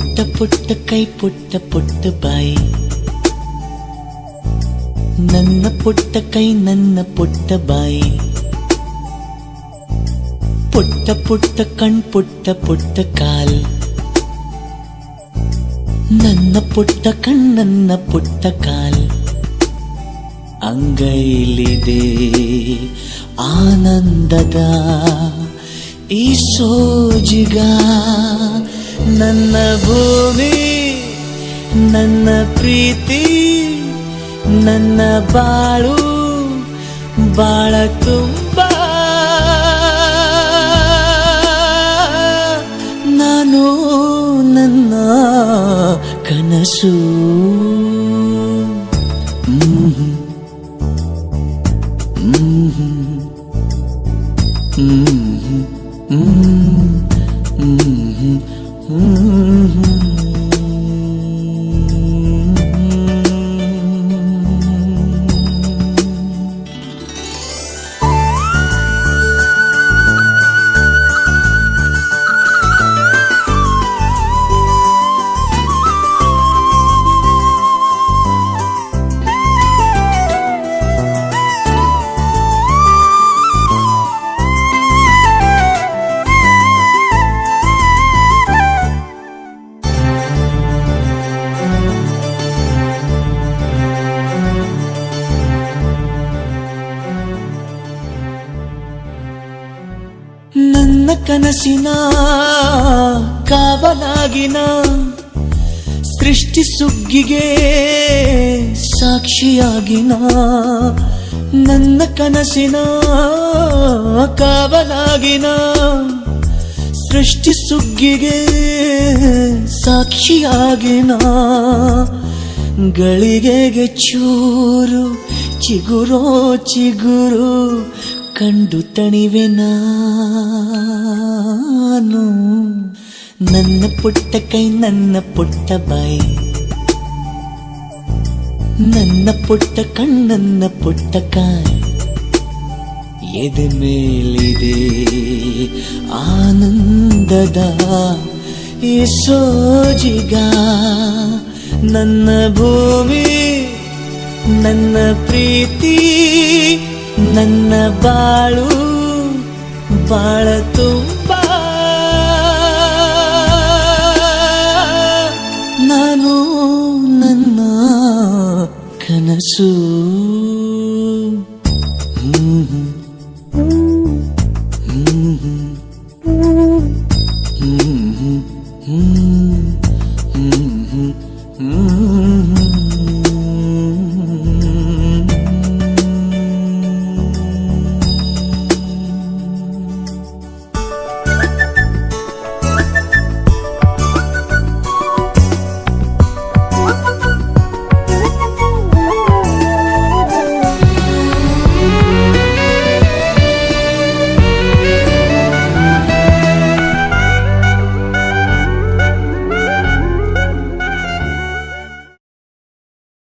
ಪುಟ್ಟ ಪುಟ್ಟ ಕೈ ಪುಟ್ಟ ಪುಟ್ಟ ಬಾಯಿ, ನನ್ನ ಪುಟ್ಟ ಕೈ ನನ್ನ ಪುಟ್ಟ ಬಾಯಿ, ಪುಟ್ಟ ಪುಟ್ಟ ಕಣ್ ಪುಟ್ಟ ಪುಟ್ಟ ಕಾಲ್, ನನ್ನ ಪುಟ್ಟ ಕಣ್ ನನ್ನ ಪುಟ್ಟ ಕಾಲ್, ಅಂಗೈಲಿದೆ ಆನಂದದ ಈ ಸೋಜಿಗ, ನನ್ನ ಭೂಮಿ ನನ್ನ ಪ್ರೀತಿ ನನ್ನ ಬಾಳು ಬಾಳ ತುಂಬ, ನಾನು ನನ್ನ ಕನಸು. ನನ್ನ ಕನಸಿನ ಕಾವಲಾಗಿನ ಸೃಷ್ಟಿ ಸುಗ್ಗಿಗೆ ಸಾಕ್ಷಿಯಾಗಿನ, ನನ್ನ ಕನಸಿನ ಕಾವಲಾಗಿನ ಸೃಷ್ಟಿ ಸುಗ್ಗಿಗೆ ಸಾಕ್ಷಿಯಾಗಿನ, ಗಳಿಗೆಗೆ ಚೂರು ಚಿಗುರೋ ಚಿಗುರು ಕಂಡು ತಣಿವೆ ನಾನು, ನನ್ನ ಪುಟ್ಟ ಕೈ ನನ್ನ ಪುಟ್ಟ ಬಾಯಿ, ನನ್ನ ಪುಟ್ಟ ಕಣ್ಣನ್ನ ಪುಟ್ಟ ಕಾಯಿ, ಎದೆ ಮೇಲಿದೆ ಆನಂದದ ಈ ಸೋಜಿಗ, ನನ್ನ ಭೂಮಿ ನನ್ನ ಪ್ರೀತಿ ನನ್ನ ಬಾಳು ಬಾಳ ತುಂಬ, ನಾನು ನನ್ನ ಕನಸು.